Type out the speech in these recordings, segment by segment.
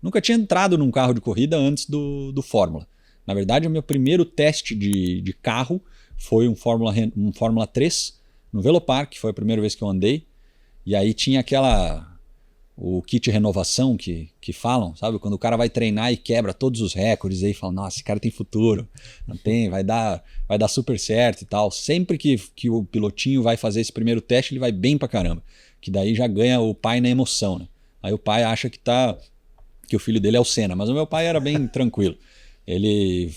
Nunca tinha entrado num carro de corrida antes do Fórmula. Na verdade, o meu primeiro teste de carro foi um Fórmula 3 no Velopark, foi a primeira vez que eu andei. E aí tinha o kit renovação que falam, sabe? Quando o cara vai treinar e quebra todos os recordes, aí fala, nossa, esse cara tem futuro, não tem, vai dar super certo e tal. Sempre que o pilotinho vai fazer esse primeiro teste, ele vai bem pra caramba. Que daí já ganha o pai na emoção, né? Aí o pai acha que o filho dele é o Senna, mas o meu pai era bem tranquilo.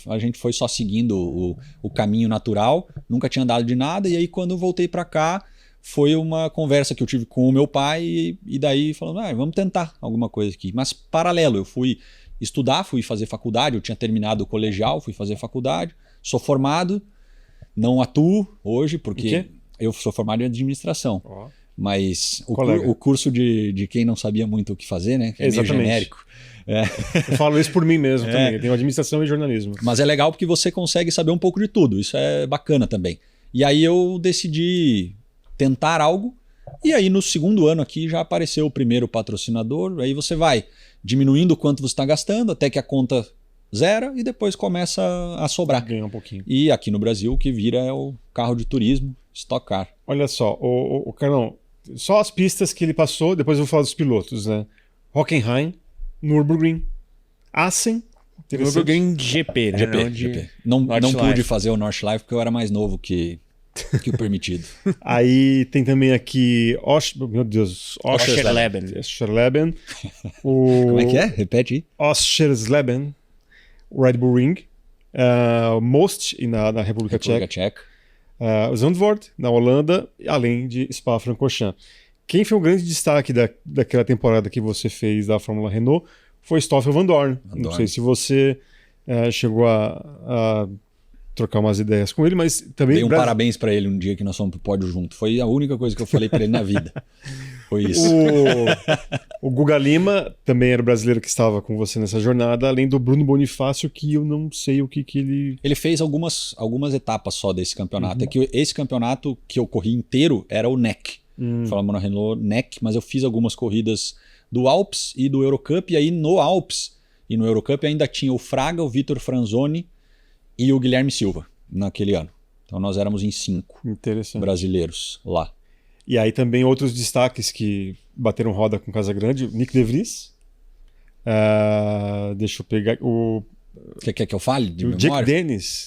A gente foi só seguindo o caminho natural, nunca tinha andado de nada, e aí quando eu voltei pra cá, foi uma conversa que eu tive com o meu pai e daí falando, vamos tentar alguma coisa aqui. Mas paralelo, eu fui estudar, fui fazer faculdade, eu tinha terminado o colegial, fui fazer faculdade, sou formado, não atuo hoje porque eu sou formado em administração. Oh. Mas o curso de quem não sabia muito o que fazer, né? Que é meio genérico. Eu falo isso por mim mesmo também. Eu tenho administração e jornalismo. Mas é legal porque você consegue saber um pouco de tudo. Isso é bacana também. E aí eu decidi tentar algo. E aí no segundo ano aqui já apareceu o primeiro patrocinador. Aí você vai diminuindo o quanto você está gastando até que a conta zera e depois começa a sobrar. Ganhar um pouquinho. E aqui no Brasil o que vira é o carro de turismo, Stock Car. Olha só, o Carlão, só as pistas que ele passou, depois eu vou falar dos pilotos, né? Hockenheim, Nürburgring, Assen. Nürburgring GP, né? GP. Não pude fazer o Nordschleife porque eu era mais novo que o permitido. Aí tem também aqui, meu Deus, Oschersleben. Como é que é? Repete aí. Oschersleben, Red Bull Ring, Most na República Tcheca. Zandvoort, na Holanda, além de Spa-Francorchamps. Quem foi o grande destaque daquela temporada que você fez da Fórmula Renault foi Stoffel Vandoorne. Não sei se você chegou a trocar umas ideias com ele, mas também... Dei parabéns para ele um dia que nós fomos pro pódio junto. Foi a única coisa que eu falei para ele na vida. Foi isso. O Guga Lima também era o brasileiro que estava com você nessa jornada, além do Bruno Bonifácio, que eu não sei o que ele... Ele fez algumas etapas só desse campeonato. É que esse campeonato que eu corri inteiro era o NEC. Fórmula Renault NEC, mas eu fiz algumas corridas do Alps e do Eurocup, e aí no Alps e no Eurocup ainda tinha o Fraga, o Vitor Franzoni e o Guilherme Silva naquele ano. Então nós éramos em 5 brasileiros lá. E aí também outros destaques que bateram roda com Casagrande, Nick De Vries, deixa eu pegar o... Quer que eu fale de memória?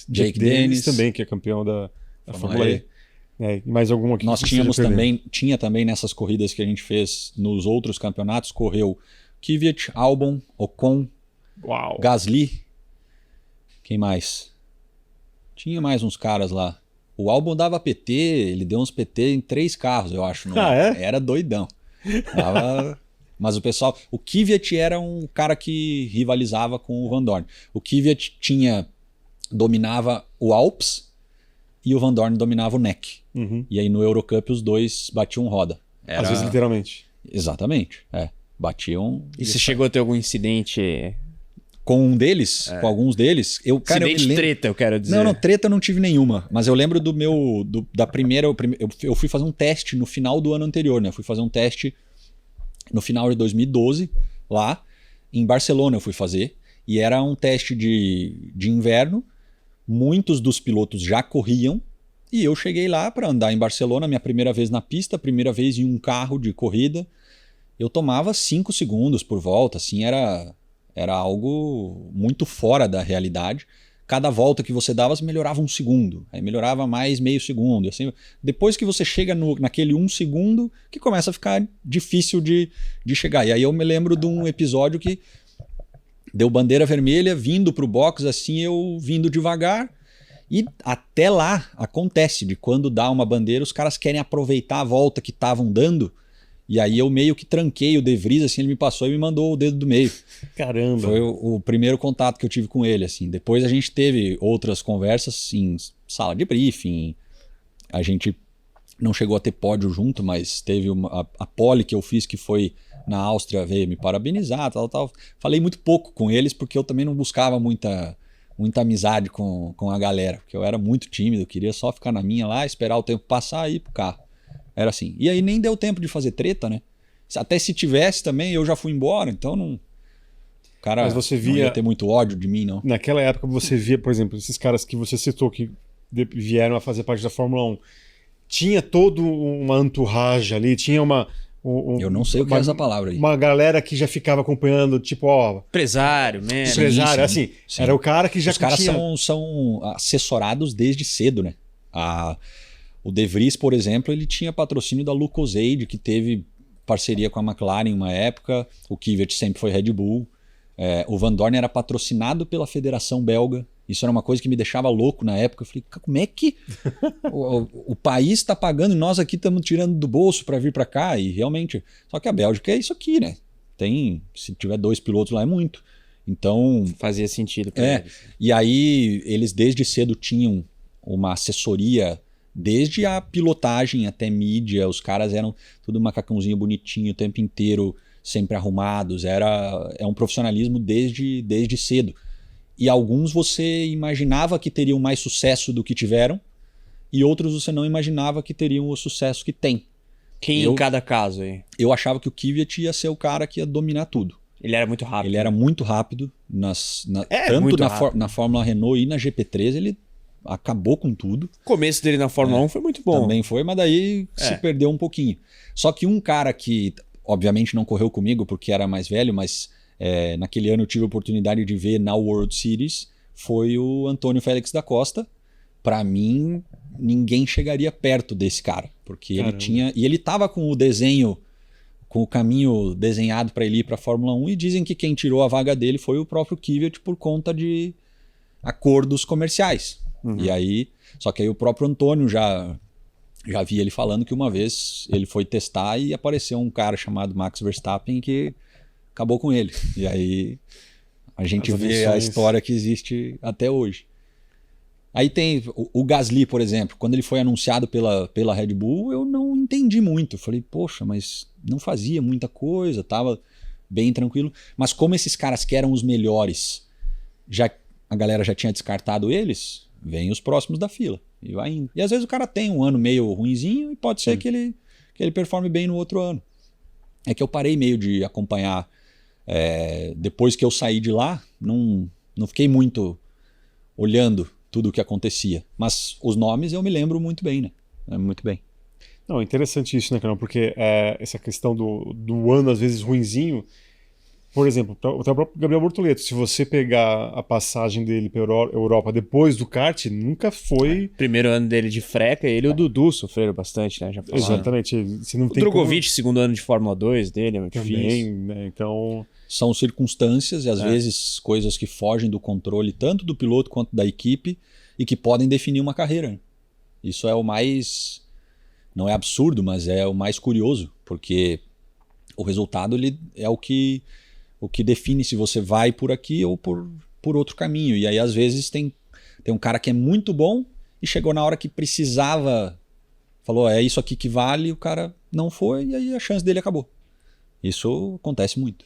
Jake Dennis também, que é campeão da Fórmula E. E mais algum aqui. Nós tinha também nessas corridas que a gente fez nos outros campeonatos, correu Kvyat, Albon, Ocon, Gasly, quem mais? Tinha mais uns caras lá. O Albon dava PT, ele deu uns PT em 3 carros, eu acho. Era doidão. Mas o pessoal... O Kvyat era um cara que rivalizava com o Vandoorne. O Kvyat dominava o Alps e o Vandoorne dominava o NEC. E aí no Eurocup os dois batiam roda. Às vezes literalmente. Exatamente. Batiam... E você chegou a ter algum incidente... Com um deles, com alguns deles... Treta, eu quero dizer. Não, treta eu não tive nenhuma. Mas eu lembro da primeira... Eu fui fazer um teste no final do ano anterior, né? Eu fui fazer um teste no final de 2012, lá. Em Barcelona eu fui fazer. E era um teste de inverno. Muitos dos pilotos já corriam. E eu cheguei lá para andar em Barcelona, minha primeira vez na pista, primeira vez em um carro de corrida. Eu tomava 5 segundos por volta, assim, era algo muito fora da realidade. Cada volta que você dava, você melhorava 1 segundo. Aí melhorava mais meio segundo. Assim, depois que você chega naquele 1 segundo, que começa a ficar difícil de chegar. E aí eu me lembro de um episódio que deu bandeira vermelha, vindo para o box, assim, eu vindo devagar. E até lá acontece de quando dá uma bandeira, os caras querem aproveitar a volta que estavam dando. E aí eu meio que tranquei o De Vries, assim, ele me passou e me mandou o dedo do meio. Caramba! Foi o primeiro contato que eu tive com ele, assim. Depois a gente teve outras conversas em sala de briefing. A gente não chegou a ter pódio junto, mas teve a pole que eu fiz, que foi na Áustria, veio me parabenizar, tal. Falei muito pouco com eles, porque eu também não buscava muita amizade com a galera, porque eu era muito tímido, queria só ficar na minha lá, esperar o tempo passar e ir pro carro. Era assim. E aí nem deu tempo de fazer treta, né? Até se tivesse também, eu já fui embora, então não... cara Mas você via, não ia ter muito ódio de mim, não. Naquela época você via, por exemplo, esses caras que você citou que vieram a fazer parte da Fórmula 1. Tinha toda uma entourage ali, tinha eu não sei o que é essa palavra aí. Uma galera que já ficava acompanhando, tipo, ó... Empresário, né? Empresário, sim. Era o cara que já Os caras são assessorados desde cedo, né? O De Vries, por exemplo, ele tinha patrocínio da Lucozade, que teve parceria com a McLaren em uma época. O Kvyat sempre foi Red Bull. O Van Dorn era patrocinado pela Federação Belga. Isso era uma coisa que me deixava louco na época. Eu falei, como é que o país está pagando e nós aqui estamos tirando do bolso para vir para cá? E realmente, só que a Bélgica é isso aqui, né? Se tiver 2 pilotos lá é muito. Então... Fazia sentido para eles. E aí eles desde cedo tinham uma assessoria, desde a pilotagem até mídia. Os caras eram tudo macacãozinho bonitinho o tempo inteiro, sempre arrumados. É um profissionalismo desde cedo. E alguns você imaginava que teriam mais sucesso do que tiveram, e outros você não imaginava que teriam o sucesso que tem. Quem em cada caso aí? Eu achava que o Kvyat ia ser o cara que ia dominar tudo. Ele era muito rápido. Ele era muito rápido, tanto muito na Fórmula Renault e na GP3, ele acabou com tudo. O começo dele na Fórmula 1 foi muito bom. Também foi, mas daí se perdeu um pouquinho. Só que um cara que, obviamente, não correu comigo porque era mais velho, mas... naquele ano eu tive a oportunidade de ver na World Series, foi o Antônio Félix da Costa. Para mim, ninguém chegaria perto desse cara, porque ele tinha... E ele tava com o desenho, com o caminho desenhado para ele ir para a Fórmula 1, e dizem que quem tirou a vaga dele foi o próprio Kvyat por conta de acordos comerciais. E aí, só que aí o próprio Antônio já vi ele falando que uma vez ele foi testar e apareceu um cara chamado Max Verstappen que acabou com ele. E aí a gente vê a história que existe até hoje. Aí tem o Gasly, por exemplo. Quando ele foi anunciado pela Red Bull, eu não entendi muito. Falei, poxa, mas não fazia muita coisa, tava bem tranquilo. Mas como esses caras que eram os melhores, a galera já tinha descartado eles, vem os próximos da fila. E vai indo. E às vezes o cara tem um ano meio ruinzinho e pode ser que ele performe bem no outro ano. É que eu parei meio de acompanhar. Depois que eu saí de lá, não fiquei muito olhando tudo o que acontecia. Mas os nomes eu me lembro muito bem, né? Muito bem. Não, interessante isso, né, Carol? Porque essa questão do ano, às vezes, ruinzinho. Por exemplo, o próprio Gabriel Bortoleto, se você pegar a passagem dele para Europa depois do kart, nunca foi... Primeiro ano dele de freca, ele e o Dudu sofreram bastante, né? Já Exatamente. Você não o Drogovic, segundo ano de Fórmula 2 dele, é muito difícil. Né? Então... São circunstâncias e às vezes coisas que fogem do controle tanto do piloto quanto da equipe e que podem definir uma carreira. Isso é o mais... Não é absurdo, mas é o mais curioso, porque o resultado é o que define se você vai por aqui ou por outro caminho. E aí, às vezes, tem um cara que é muito bom e chegou na hora que precisava, falou, é isso aqui que vale, o cara não foi e aí a chance dele acabou. Isso acontece muito.